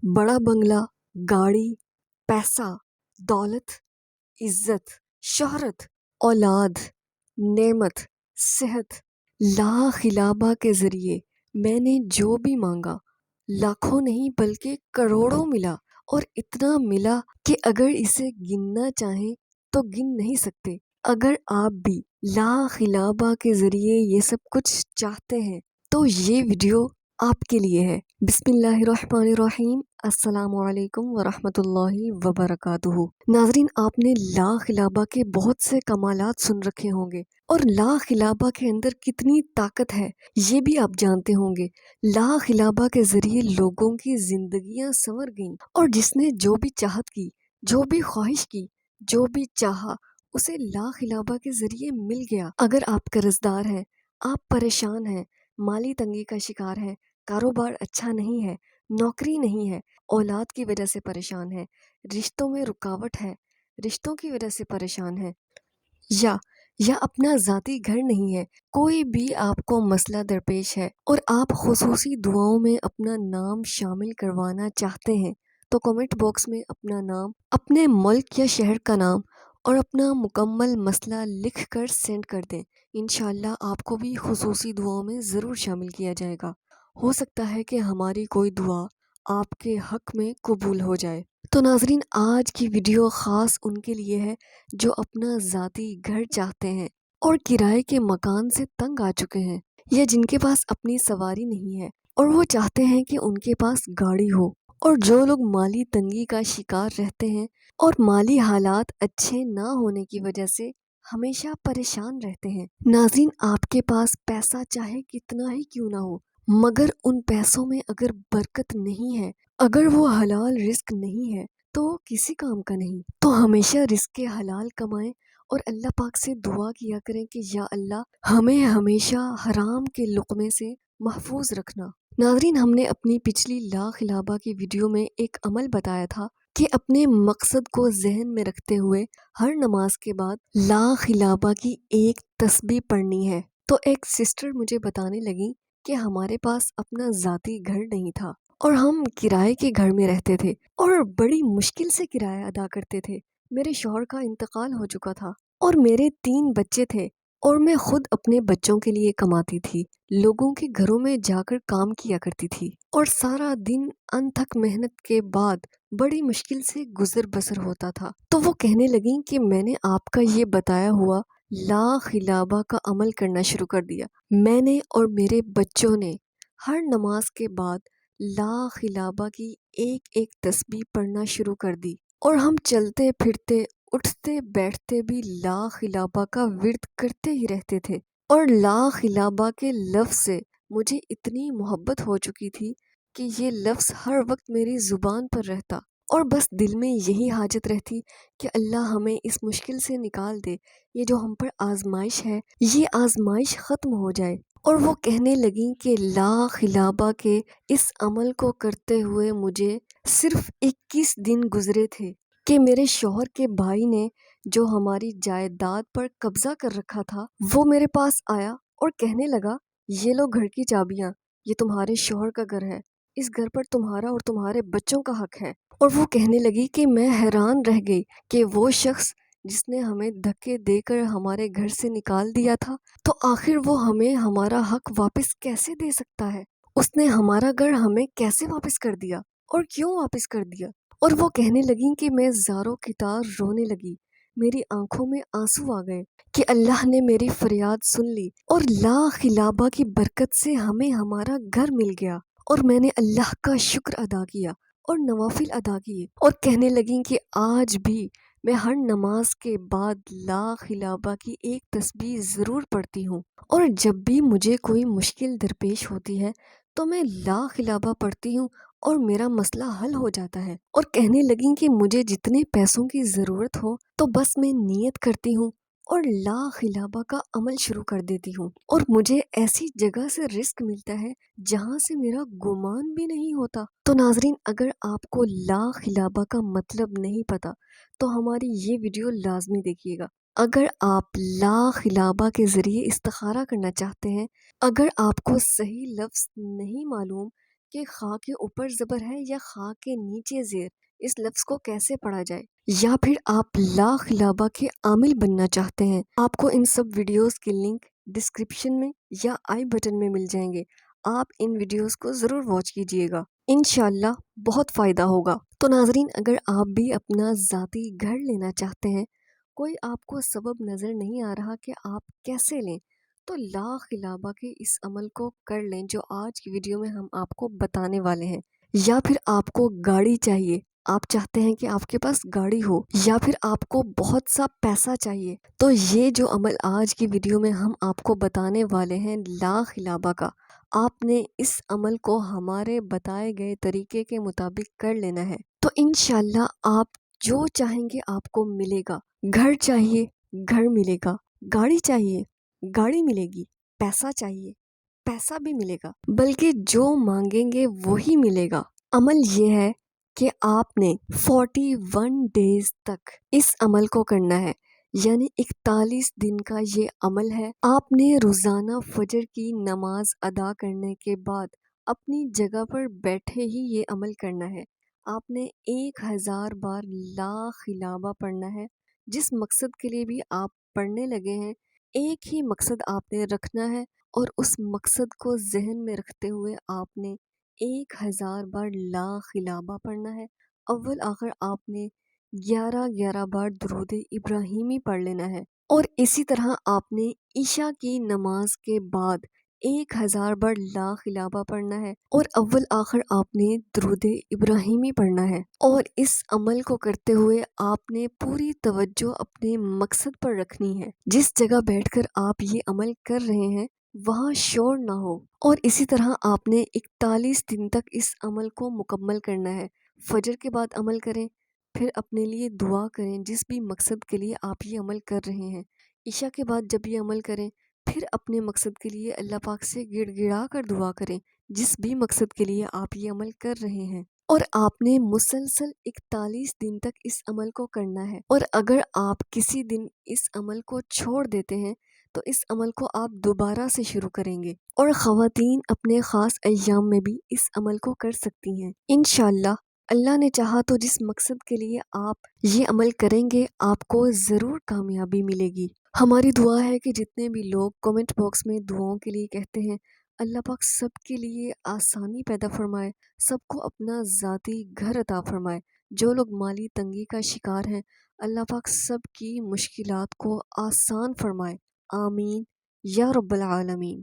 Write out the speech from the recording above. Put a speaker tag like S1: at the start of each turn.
S1: बड़ा बंगला, गाड़ी, पैसा, दौलत, इज्जत, शोहरत, औलाद, नेमत, सेहत, ला खिलाबा के जरिए मैंने जो भी मांगा लाखों नहीं बल्कि करोड़ों मिला। और इतना मिला कि अगर इसे गिनना चाहें तो गिन नहीं सकते। अगर आप भी ला खिलाबा के जरिए ये सब कुछ चाहते हैं तो ये वीडियो आपके लिए है। बिस्मिल्लाहिर्रहमानिर्रहीम, अस्सलामु अलैकुम वरहमतुल्लाहि वबरकातुहू। नाजरीन, आपने ला खिलाबा के बहुत से कमालात सुन रखे होंगे और ला खिलाबा के अंदर कितनी ताकत है ये भी आप जानते होंगे। ला खिलाबा के जरिए लोगों की जिंदगियां संवर गईं और जिसने जो भी चाहत की, जो भी ख्वाहिश की, जो भी चाहा उसे ला खिलाबा के जरिए मिल गया। अगर आप कर्जदार हैं, आप परेशान हैं, माली तंगी का शिकार हैं, कारोबार अच्छा नहीं है, नौकरी नहीं है, औलाद की वजह से परेशान है, रिश्तों में रुकावट है, रिश्तों की वजह से परेशान है, या अपना ज़ाती घर नहीं है, कोई भी आपको मसला दरपेश है और आप खुसूसी दुआओं में अपना नाम शामिल करवाना चाहते हैं तो कमेंट बॉक्स में अपना नाम, अपने मुल्क या शहर का नाम और अपना मुकम्मल मसला लिख कर सेंड कर दें। इंशाल्लाह आपको भी खुसूसी दुआओं में ज़रूर शामिल किया जाएगा। हो सकता है कि हमारी कोई दुआ आपके हक में कबूल हो जाए। तो नाजरीन, आज की वीडियो ख़ास उनके लिए है जो अपना ज़ाती घर चाहते हैं और किराए के मकान से तंग आ चुके हैं, या जिनके पास अपनी सवारी नहीं है और वो चाहते हैं कि उनके पास गाड़ी हो, और जो लोग माली तंगी का शिकार रहते हैं और माली हालात अच्छे ना होने की वजह से हमेशा परेशान रहते हैं। नाजरीन, आपके पास पैसा चाहे कितना ही क्यों ना हो, मगर उन पैसों में अगर बरकत नहीं है, अगर वो हलाल रिस्क नहीं है तो किसी काम का नहीं। तो हमेशा रिस्क के हलाल कमाएं और अल्लाह पाक से दुआ किया करें कि या अल्लाह हमें हमेशा हराम के लुक़मे से महफूज रखना। नाज़रीन, हमने अपनी पिछली ला खिलाबा की वीडियो में एक अमल बताया था कि अपने मकसद को जहन में रखते हुए हर नमाज के बाद ला खिलाबा की एक तस्बीह पढ़नी है। तो एक सिस्टर मुझे बताने लगी कि हमारे पास अपना ज़ाती घर नहीं था और हम किराए के घर में रहते थे और बड़ी मुश्किल से किराया अदा करते थे। मेरे शौहर का इंतकाल हो चुका था और मेरे 3 बच्चे थे और मैं खुद अपने बच्चों के लिए कमाती थी, लोगों के घरों में जाकर काम किया करती थी और सारा दिन अनथक मेहनत के बाद बड़ी मुश्किल से गुजर बसर होता था। तो वो कहने लगी कि मैंने आपका ये बताया हुआ ला खिलाबा का अमल करना शुरू कर दिया। मैंने और मेरे बच्चों ने हर नमाज के बाद ला खिलाबा की एक एक तस्बीह पढ़ना शुरू कर दी और हम चलते फिरते उठते बैठते भी ला खिलाबा का विर्द करते ही रहते थे। और ला खिलाबा के लफ्ज़ से मुझे इतनी मोहब्बत हो चुकी थी कि ये लफ्ज़ हर वक्त मेरी ज़ुबान पर रहता और बस दिल में यही हाजत रहती कि अल्लाह हमें इस मुश्किल से निकाल दे, ये जो हम पर आजमाइश है ये आजमाइश ख़त्म हो जाए। और वो कहने लगी कि ला खिलाबा के इस अमल को करते हुए मुझे सिर्फ 21 दिन गुजरे थे कि मेरे शौहर के भाई ने जो हमारी जायदाद पर कब्जा कर रखा था वो मेरे पास आया और कहने लगा, ये लो घर की चाबियां, ये तुम्हारे शौहर का घर है, इस घर पर तुम्हारा और तुम्हारे बच्चों का हक है। और वो कहने लगी कि मैं हैरान रह गई कि वो शख्स जिसने हमें धक्के देकर हमारे घर से निकाल दिया था तो आखिर वो हमें हमारा हक वापस कैसे दे सकता है। उसने हमारा घर हमें कैसे वापस कर दिया और क्यों वापस कर दिया। और वो कहने लगी कि मैं ज़ारो कितार रोने लगी, मेरी आंखों में आंसू आ गए कि अल्लाह ने मेरी फरियाद सुन ली और ला खिलाबा की बरकत से हमें हमारा घर मिल गया। और मैंने अल्लाह का शुक्र अदा किया और नवाफिल अदा किए और कहने लगी कि आज भी मैं हर नमाज के बाद ला खिलाबा की एक तस्बीह ज़रूर पढ़ती हूँ और जब भी मुझे कोई मुश्किल दरपेश होती है तो मैं ला खिलाबा पढ़ती हूँ और मेरा मसला हल हो जाता है। और कहने लगी कि मुझे जितने पैसों की ज़रूरत हो तो बस मैं नियत करती हूँ और ला खिलाबा का अमल शुरू कर देती हूँ और मुझे ऐसी जगह से रिस्क मिलता है जहाँ से मेरा गुमान भी नहीं होता। तो नाजरीन, अगर आपको ला खिलाबा का मतलब नहीं पता तो हमारी ये वीडियो लाजमी देखिएगा। अगर आप ला खिलाबा के ज़रिए इस्तिखारा करना चाहते हैं, अगर आपको सही लफ्ज़ नहीं मालूम کہ خا کے اوپر زبر ہے یا خا کے نیچے زیر، اس لفظ کو کیسے پڑھا جائے، یا پھر آپ لا خلابہ کے عامل بننا چاہتے ہیں، آپ کو ان سب ویڈیوز کی لنک ڈسکرپشن میں یا آئی بٹن میں مل جائیں گے۔ آپ ان ویڈیوز کو ضرور واچ کیجئے گا، انشاءاللہ بہت فائدہ ہوگا۔ تو ناظرین، اگر آپ بھی اپنا ذاتی گھر لینا چاہتے ہیں، کوئی آپ کو سبب نظر نہیں آ رہا کہ آپ کیسے لیں، تو لا خلابہ کے اس عمل کو کر لیں جو آج کی ویڈیو میں ہم آپ کو بتانے والے ہیں۔ یا پھر آپ کو گاڑی چاہیے، آپ چاہتے ہیں کہ آپ کے پاس گاڑی ہو، یا پھر آپ کو بہت سا پیسہ چاہیے، تو یہ جو عمل آج کی ویڈیو میں ہم آپ کو بتانے والے ہیں لا خلابہ کا، آپ نے اس عمل کو ہمارے بتائے گئے طریقے کے مطابق کر لینا ہے، تو انشاءاللہ آپ جو چاہیں گے آپ کو ملے گا۔ گھر چاہیے، گھر ملے گا، گاڑی چاہیے، گاڑی ملے گی، پیسہ چاہیے، پیسہ بھی ملے گا، بلکہ جو مانگیں گے وہی ملے گا۔ عمل یہ ہے کہ آپ نے 41 ڈیز تک اس عمل کو کرنا ہے، یعنی 41 دن کا یہ عمل ہے۔ آپ نے روزانہ فجر کی نماز ادا کرنے کے بعد اپنی جگہ پر بیٹھے ہی یہ عمل کرنا ہے۔ آپ نے 1000 بار لا خلابہ پڑھنا ہے۔ جس مقصد کے لیے بھی آپ پڑھنے لگے ہیں، ایک ہی مقصد آپ نے رکھنا ہے، اور اس مقصد کو ذہن میں رکھتے ہوئے آپ نے 1000 بار لا خلابہ پڑھنا ہے۔ اول آخر آپ نے 11 بار درود ابراہیمی پڑھ لینا ہے، اور اسی طرح آپ نے عشاء کی نماز کے بعد 1000 بار لا خلابہ پڑھنا ہے، اور اول آخر آپ نے درود ابراہیمی پڑھنا ہے۔ اور اس عمل کو کرتے ہوئے آپ نے پوری توجہ اپنے مقصد پر رکھنی ہے۔ جس جگہ بیٹھ کر آپ یہ عمل کر رہے ہیں وہاں شور نہ ہو، اور اسی طرح آپ نے 41 دن تک اس عمل کو مکمل کرنا ہے۔ فجر کے بعد عمل کریں، پھر اپنے لیے دعا کریں جس بھی مقصد کے لیے آپ یہ عمل کر رہے ہیں۔ عشاء کے بعد جب یہ عمل کریں، پھر اپنے مقصد کے لیے اللہ پاک سے گڑ گڑا کر دعا کریں جس بھی مقصد کے لیے آپ یہ عمل کر رہے ہیں، اور آپ نے مسلسل 41 دن تک اس عمل کو کرنا ہے۔ اور اگر آپ کسی دن اس عمل کو چھوڑ دیتے ہیں تو اس عمل کو آپ دوبارہ سے شروع کریں گے، اور خواتین اپنے خاص ایام میں بھی اس عمل کو کر سکتی ہیں۔ انشاءاللہ اللہ نے چاہا تو جس مقصد کے لیے آپ یہ عمل کریں گے آپ کو ضرور کامیابی ملے گی۔ ہماری دعا ہے کہ جتنے بھی لوگ کمنٹ باکس میں دعاؤں کے لیے کہتے ہیں، اللہ پاک سب کے لیے آسانی پیدا فرمائے، سب کو اپنا ذاتی گھر عطا فرمائے۔ جو لوگ مالی تنگی کا شکار ہیں، اللہ پاک سب کی مشکلات کو آسان فرمائے، آمین یا رب العالمین۔